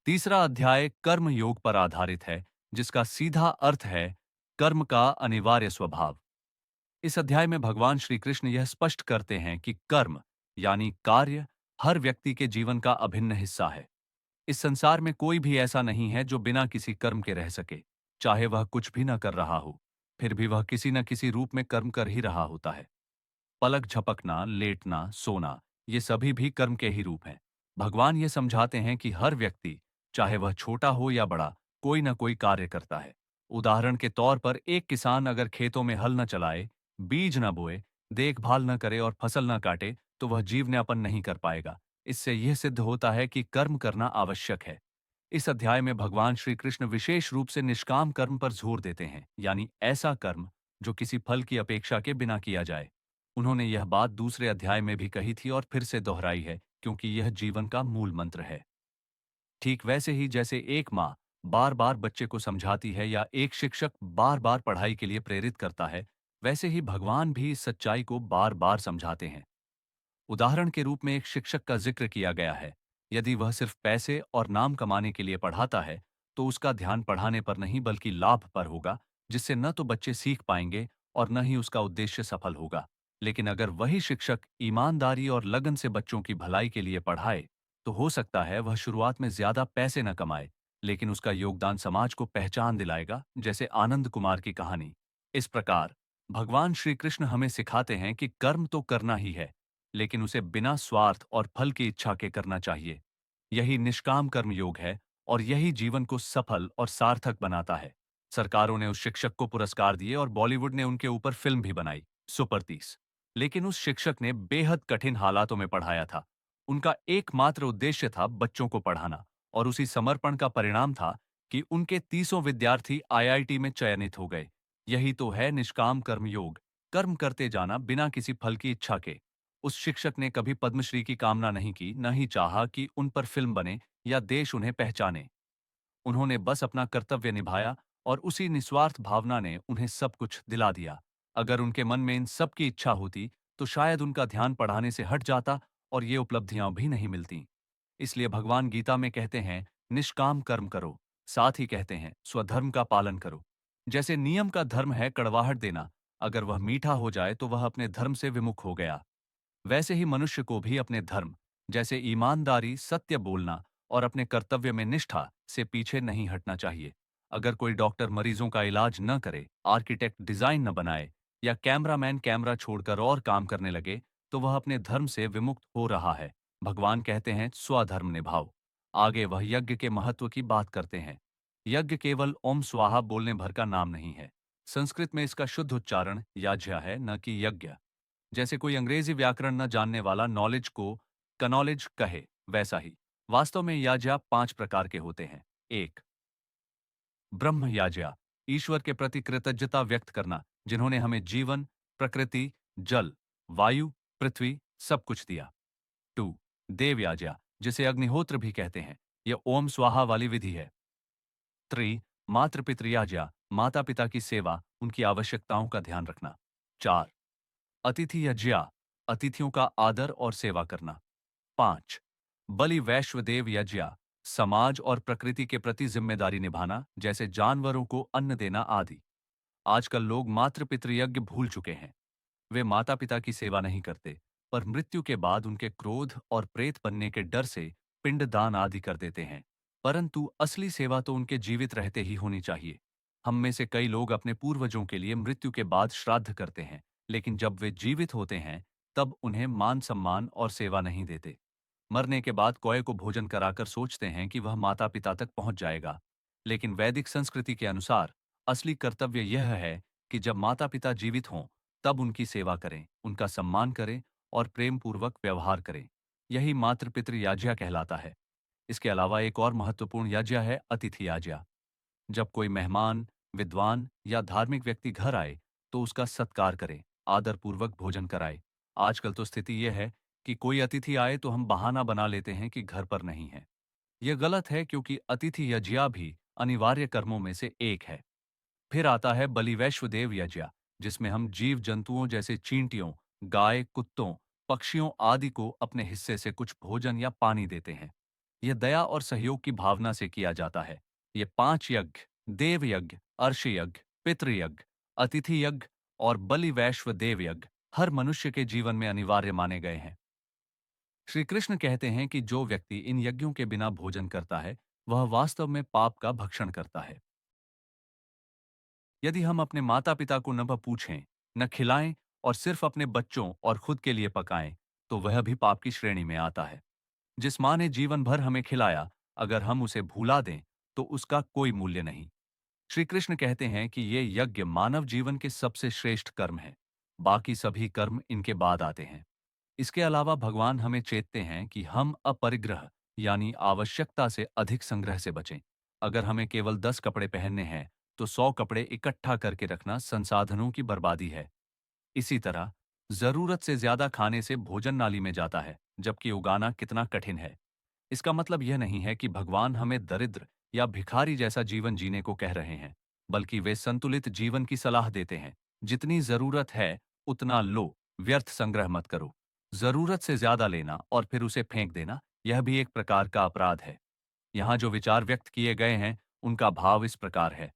तीसरा अध्याय कर्म योग पर आधारित है, जिसका सीधा अर्थ है कर्म का अनिवार्य स्वभाव। इस अध्याय में भगवान श्री कृष्ण यह स्पष्ट करते हैं कि कर्म यानी कार्य हर व्यक्ति के जीवन का अभिन्न हिस्सा है। इस संसार में कोई भी ऐसा नहीं है जो बिना किसी कर्म के रह सके। चाहे वह कुछ भी न कर रहा हो, फिर भी वह किसी न किसी रूप में कर्म कर ही रहा होता है। पलक झपकना, लेटना, सोना, ये सभी भी कर्म के ही रूप हैं। भगवान ये समझाते हैं कि हर व्यक्ति, चाहे वह छोटा हो या बड़ा, कोई न कोई कार्य करता है। उदाहरण के तौर पर एक किसान अगर खेतों में हल न चलाए, बीज न बोए, देखभाल न करे और फसल न काटे, तो वह जीवनयापन नहीं कर पाएगा। इससे यह सिद्ध होता है कि कर्म करना आवश्यक है। इस अध्याय में भगवान श्री कृष्ण विशेष रूप से निष्काम कर्म पर जोर देते हैं, यानी ऐसा कर्म जो किसी फल की अपेक्षा के बिना किया जाए। उन्होंने यह बात दूसरे अध्याय में भी कही थी और फिर से दोहराई है, क्योंकि यह जीवन का मूल मंत्र है। ठीक वैसे ही जैसे एक माँ बार बार बच्चे को समझाती है या एक शिक्षक बार बार पढ़ाई के लिए प्रेरित करता है, वैसे ही भगवान भी इस सच्चाई को बार बार समझाते हैं। उदाहरण के रूप में एक शिक्षक का जिक्र किया गया है। यदि वह सिर्फ पैसे और नाम कमाने के लिए पढ़ाता है, तो उसका ध्यान पढ़ाने पर नहीं बल्कि लाभ पर होगा, जिससे न तो बच्चे सीख पाएंगे और न ही उसका उद्देश्य सफल होगा। लेकिन अगर वही शिक्षक ईमानदारी और लगन से बच्चों की भलाई के लिए पढ़ाए, तो हो सकता है वह शुरुआत में ज्यादा पैसे न कमाए, लेकिन उसका योगदान समाज को पहचान दिलाएगा, जैसे आनंद कुमार की कहानी। इस प्रकार भगवान श्री कृष्ण हमें सिखाते हैं कि कर्म तो करना ही है, लेकिन उसे बिना स्वार्थ और फल की इच्छा के करना चाहिए। यही निष्काम कर्म योग है और यही जीवन को सफल और सार्थक बनाता है। सरकारों ने उस शिक्षक को पुरस्कार दिए और बॉलीवुड ने उनके ऊपर फिल्म भी बनाई, सुपर 30। लेकिन उस शिक्षक ने बेहद कठिन हालातों में पढ़ाया था। उनका एकमात्र उद्देश्य था बच्चों को पढ़ाना, और उसी समर्पण का परिणाम था कि उनके 30 विद्यार्थी आईआईटी में चयनित हो गए। यही तो है निष्काम कर्म योग, कर्म करते जाना बिना किसी फल की इच्छा के। उस शिक्षक ने कभी पद्मश्री की कामना नहीं की, न ही चाहा कि उन पर फिल्म बने या देश उन्हें पहचाने। उन्होंने बस अपना कर्तव्य निभाया और उसी निस्वार्थ भावना ने उन्हें सब कुछ दिला दिया। अगर उनके मन में इन सब की इच्छा होती, तो शायद उनका ध्यान पढ़ाने से हट जाता और ये उपलब्धियां भी नहीं मिलती। इसलिए भगवान गीता में कहते हैं, निष्काम कर्म करो। साथ ही कहते हैं, स्वधर्म का पालन करो। जैसे नियम का धर्म है कड़वाहट देना, अगर वह मीठा हो जाए तो वह अपने धर्म से विमुख हो गया। वैसे ही मनुष्य को भी अपने धर्म, जैसे ईमानदारी, सत्य बोलना और अपने कर्तव्य में निष्ठा से पीछे नहीं हटना चाहिए। अगर कोई डॉक्टर मरीजों का इलाज न करे, आर्किटेक्ट डिजाइन न बनाए या कैमरामैन कैमरा छोड़कर और काम करने लगे, तो वह अपने धर्म से विमुक्त हो रहा है। भगवान कहते हैं, स्वधर्म निभाओ। आगे वह यज्ञ के महत्व की बात करते हैं। यज्ञ केवल ओम स्वाहा बोलने भर का नाम नहीं है। संस्कृत में इसका शुद्ध उच्चारण याज्ञ है, न कि यज्ञ। जैसे कोई अंग्रेजी व्याकरण न जानने वाला नॉलेज को कनॉलेज कहे, वैसा ही वास्तव में याज्ञा 5 प्रकार के होते हैं। एक, ब्रह्म याज्ञा, ईश्वर के प्रति कृतज्ञता व्यक्त करना, जिन्होंने हमें जीवन, प्रकृति, जल, वायु, पृथ्वी सब कुछ दिया। 2, देव याज्ञा, जिसे अग्निहोत्र भी कहते हैं, यह ओम स्वाहा वाली विधि है। 3, मातृ पितृयाज्ञा, माता पिता की सेवा, उनकी आवश्यकताओं का ध्यान रखना। 4, अतिथि यज्ञा, अतिथियों का आदर और सेवा करना। 5, बलि वैश्वदेव यज्ञ, समाज और प्रकृति के प्रति जिम्मेदारी निभाना, जैसे जानवरों को अन्न देना आदि। आजकल लोग मातृ पितृयज्ञ भूल चुके हैं। वे माता पिता की सेवा नहीं करते, पर मृत्यु के बाद उनके क्रोध और प्रेत बनने के डर से पिंडदान आदि कर देते हैं। परंतु असली सेवा तो उनके जीवित रहते ही होनी चाहिए। हम में से कई लोग अपने पूर्वजों के लिए मृत्यु के बाद श्राद्ध करते हैं, लेकिन जब वे जीवित होते हैं, तब उन्हें मान सम्मान और सेवा नहीं देते। मरने के बाद कौए को भोजन कराकर सोचते हैं कि वह माता पिता तक पहुंच जाएगा। लेकिन वैदिक संस्कृति के अनुसार असली कर्तव्य यह है कि जब माता पिता जीवित हों, तब उनकी सेवा करें, उनका सम्मान करें और प्रेम पूर्वक व्यवहार करें। यही मातृ पितृ याज्ञा कहलाता है। इसके अलावा एक और महत्वपूर्ण याज्ञा है अतिथि याज्ञा। जब कोई मेहमान, विद्वान या धार्मिक व्यक्ति घर आए, तो उसका सत्कार करें, आदर पूर्वक भोजन कराए। आजकल तो स्थिति यह है कि कोई अतिथि आए तो हम बहाना बना लेते हैं कि घर पर नहीं है। यह गलत है, क्योंकि अतिथि यज्ञा भी अनिवार्य कर्मों में से एक है। फिर आता है बलिवैश्वदेव यज्ञ, जिसमें हम जीव जंतुओं जैसे चींटियों, गाय, कुत्तों, पक्षियों आदि को अपने हिस्से से कुछ भोजन या पानी देते हैं। यह दया और सहयोग की भावना से किया जाता है। ये 5 यज्ञ, देव यज्ञ, अर्ष यज्ञ, पितृ यज्ञ, अतिथि यज्ञ और बलि वैश्व देव यज्ञ हर मनुष्य के जीवन में अनिवार्य माने गए हैं। श्री कृष्ण कहते हैं कि जो व्यक्ति इन यज्ञों के बिना भोजन करता है, वह वास्तव में पाप का भक्षण करता है। यदि हम अपने माता पिता को न पूछें, न खिलाएं और सिर्फ अपने बच्चों और खुद के लिए पकाएं, तो वह भी पाप की श्रेणी में आता है। जिस माँ ने जीवन भर हमें खिलाया, अगर हम उसे भूला दें, तो उसका कोई मूल्य नहीं। श्री कृष्ण कहते हैं कि ये यज्ञ मानव जीवन के सबसे श्रेष्ठ कर्म है। बाकी सभी कर्म इनके बाद आते हैं। इसके अलावा भगवान हमें चेतते हैं कि हम अपरिग्रह यानी आवश्यकता से अधिक संग्रह से बचें। अगर हमें केवल 10 कपड़े पहनने हैं, तो 100 कपड़े इकट्ठा करके रखना संसाधनों की बर्बादी है। इसी तरह जरूरत से ज्यादा खाने से भोजन नाली में जाता है, जबकि उगाना कितना कठिन है। इसका मतलब यह नहीं है कि भगवान हमें दरिद्र या भिखारी जैसा जीवन जीने को कह रहे हैं, बल्कि वे संतुलित जीवन की सलाह देते हैं। जितनी जरूरत है उतना लो, व्यर्थ संग्रह मत करो। जरूरत से ज्यादा लेना और फिर उसे फेंक देना, यह भी एक प्रकार का अपराध है। यहाँ जो विचार व्यक्त किए गए हैं, उनका भाव इस प्रकार है।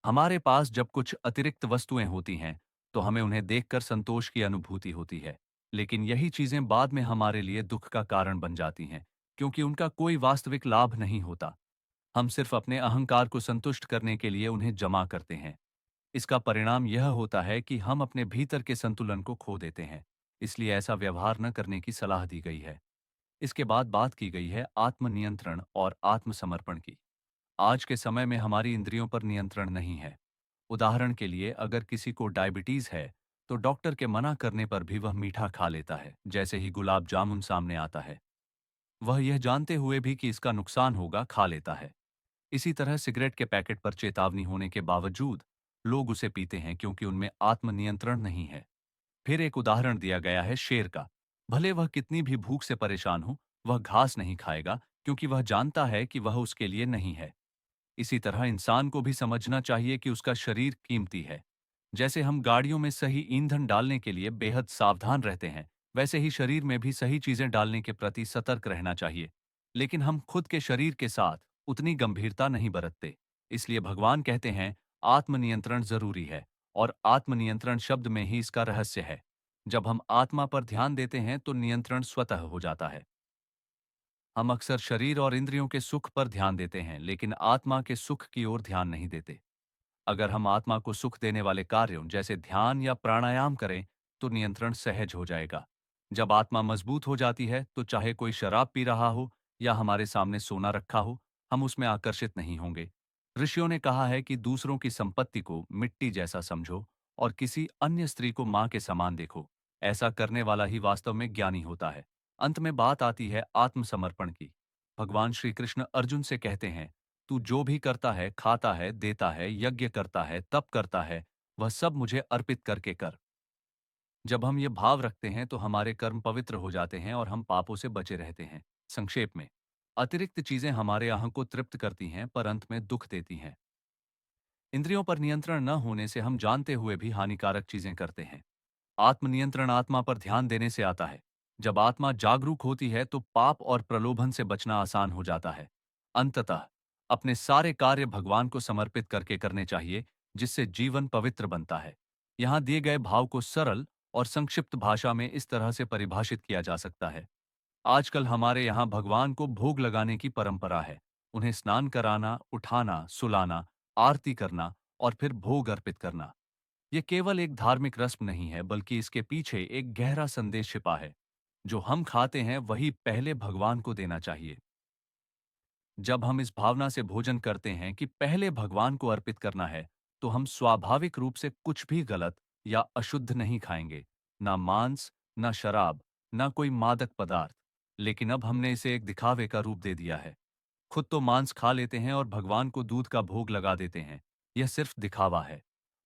हमारे पास जब कुछ अतिरिक्त वस्तुएं होती हैं, तो हमें उन्हें देखकर संतोष की अनुभूति होती है। लेकिन यही चीजें बाद में हमारे लिए दुख का कारण बन जाती हैं, क्योंकि उनका कोई वास्तविक लाभ नहीं होता। हम सिर्फ अपने अहंकार को संतुष्ट करने के लिए उन्हें जमा करते हैं। इसका परिणाम यह होता है कि हम अपने भीतर के संतुलन को खो देते हैं। इसलिए ऐसा व्यवहार न करने की सलाह दी गई है। इसके बाद बात की गई है आत्मनियंत्रण और आत्मसमर्पण की। आज के समय में हमारी इंद्रियों पर नियंत्रण नहीं है। उदाहरण के लिए, अगर किसी को डायबिटीज है, तो डॉक्टर के मना करने पर भी वह मीठा खा लेता है। जैसे ही गुलाब जामुन सामने आता है, वह यह जानते हुए भी कि इसका नुकसान होगा, खा लेता है। इसी तरह सिगरेट के पैकेट पर चेतावनी होने के बावजूद लोग उसे पीते हैं, क्योंकि उनमें आत्मनियंत्रण नहीं है। फिर एक उदाहरण दिया गया है शेर का। भले वह कितनी भी भूख से परेशान हो, वह घास नहीं खाएगा, क्योंकि वह जानता है कि वह उसके लिए नहीं है। इसी तरह इंसान को भी समझना चाहिए कि उसका शरीर कीमती है। जैसे हम गाड़ियों में सही ईंधन डालने के लिए बेहद सावधान रहते हैं, वैसे ही शरीर में भी सही चीजें डालने के प्रति सतर्क रहना चाहिए। लेकिन हम खुद के शरीर के साथ उतनी गंभीरता नहीं बरतते। इसलिए भगवान कहते हैं, आत्मनियंत्रण जरूरी है, और आत्मनियंत्रण शब्द में ही इसका रहस्य है। जब हम आत्मा पर ध्यान देते हैं, तो नियंत्रण स्वतः हो जाता है। हम अक्सर शरीर और इंद्रियों के सुख पर ध्यान देते हैं, लेकिन आत्मा के सुख की ओर ध्यान नहीं देते। अगर हम आत्मा को सुख देने वाले कार्यों जैसे ध्यान या प्राणायाम करें, तो नियंत्रण सहज हो जाएगा। जब आत्मा मजबूत हो जाती है, तो चाहे कोई शराब पी रहा हो या हमारे सामने सोना रखा हो, हम उसमें आकर्षित नहीं होंगे। ऋषियों ने कहा है कि दूसरों की संपत्ति को मिट्टी जैसा समझो और किसी अन्य स्त्री को मां के समान देखो। ऐसा करने वाला ही वास्तव में ज्ञानी होता है। अंत में बात आती है आत्मसमर्पण की। भगवान श्री कृष्ण अर्जुन से कहते हैं, तू जो भी करता है, खाता है, देता है, यज्ञ करता है, तप करता है, वह सब मुझे अर्पित करके कर। जब हम ये भाव रखते हैं, तो हमारे कर्म पवित्र हो जाते हैं और हम पापों से बचे रहते हैं। संक्षेप में, अतिरिक्त चीजें हमारे अहं को तृप्त करती हैं, पर अंत में दुख देती हैं। इंद्रियों पर नियंत्रण न होने से हम जानते हुए भी हानिकारक चीजें करते हैं। आत्मनियंत्रण आत्मा पर ध्यान देने से आता है। जब आत्मा जागरूक होती है, तो पाप और प्रलोभन से बचना आसान हो जाता है। अंततः अपने सारे कार्य भगवान को समर्पित करके करने चाहिए, जिससे जीवन पवित्र बनता है। यहाँ दिए गए भाव को सरल और संक्षिप्त भाषा में इस तरह से परिभाषित किया जा सकता है। आजकल हमारे यहाँ भगवान को भोग लगाने की परंपरा है। उन्हें स्नान कराना, उठाना, सुलाना, आरती करना और फिर भोग अर्पित करना। ये केवल एक धार्मिक रस्म नहीं है, बल्कि इसके पीछे एक गहरा संदेश छिपा है। जो हम खाते हैं, वही पहले भगवान को देना चाहिए। जब हम इस भावना से भोजन करते हैं कि पहले भगवान को अर्पित करना है, तो हम स्वाभाविक रूप से कुछ भी गलत या अशुद्ध नहीं खाएंगे। ना मांस, ना शराब, ना कोई मादक पदार्थ। लेकिन अब हमने इसे एक दिखावे का रूप दे दिया है। खुद तो मांस खा लेते हैं और भगवान को दूध का भोग लगा देते हैं। यह सिर्फ दिखावा है।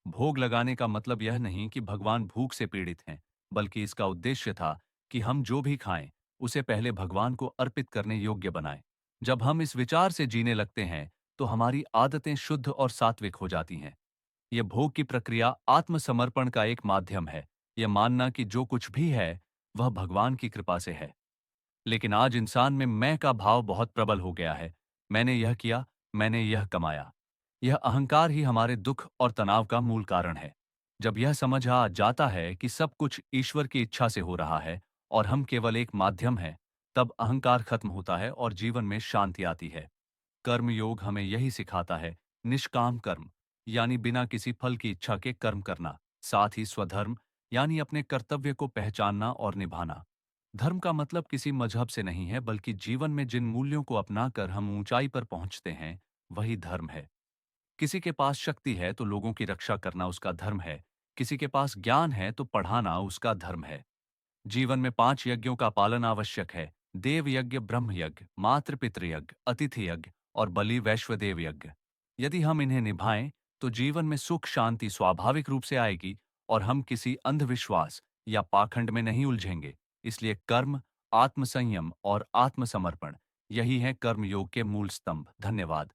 भोग लगाने का मतलब यह नहीं कि भगवान भूख से पीड़ित हैं, बल्कि इसका उद्देश्य था कि हम जो भी खाएं, उसे पहले भगवान को अर्पित करने योग्य बनाएं। जब हम इस विचार से जीने लगते हैं, तो हमारी आदतें शुद्ध और सात्विक हो जाती हैं। यह भोग की प्रक्रिया आत्मसमर्पण का एक माध्यम है। यह मानना कि जो कुछ भी है, वह भगवान की कृपा से है। लेकिन आज इंसान में मैं का भाव बहुत प्रबल हो गया है। मैंने यह किया, मैंने यह कमाया। यह अहंकार ही हमारे दुख और तनाव का मूल कारण है। जब यह समझ आ जाता है कि सब कुछ ईश्वर की इच्छा से हो रहा है और हम केवल एक माध्यम हैं, तब अहंकार खत्म होता है और जीवन में शांति आती है। कर्म योग हमें यही सिखाता है, निष्काम कर्म यानी बिना किसी फल की इच्छा के कर्म करना, साथ ही स्वधर्म यानी अपने कर्तव्य को पहचानना और निभाना। धर्म का मतलब किसी मजहब से नहीं है, बल्कि जीवन में जिन मूल्यों को अपनाकर हम ऊंचाई पर पहुंचते हैं, वही धर्म है। किसी के पास शक्ति है तो लोगों की रक्षा करना उसका धर्म है। किसी के पास ज्ञान है तो पढ़ाना उसका धर्म है। जीवन में 5 यज्ञों का पालन आवश्यक है। देव यज्ञ, ब्रह्म यज्ञ, मातृ पितृ यज्ञ, अतिथि यज्ञ और बलि वैश्वदेव यज्ञ। यदि हम इन्हें निभाएं तो जीवन में सुख शांति स्वाभाविक रूप से आएगी और हम किसी अंधविश्वास या पाखंड में नहीं उलझेंगे। इसलिए कर्म, आत्मसंयम और आत्मसमर्पण, यही है कर्म योग के मूल स्तंभ। धन्यवाद।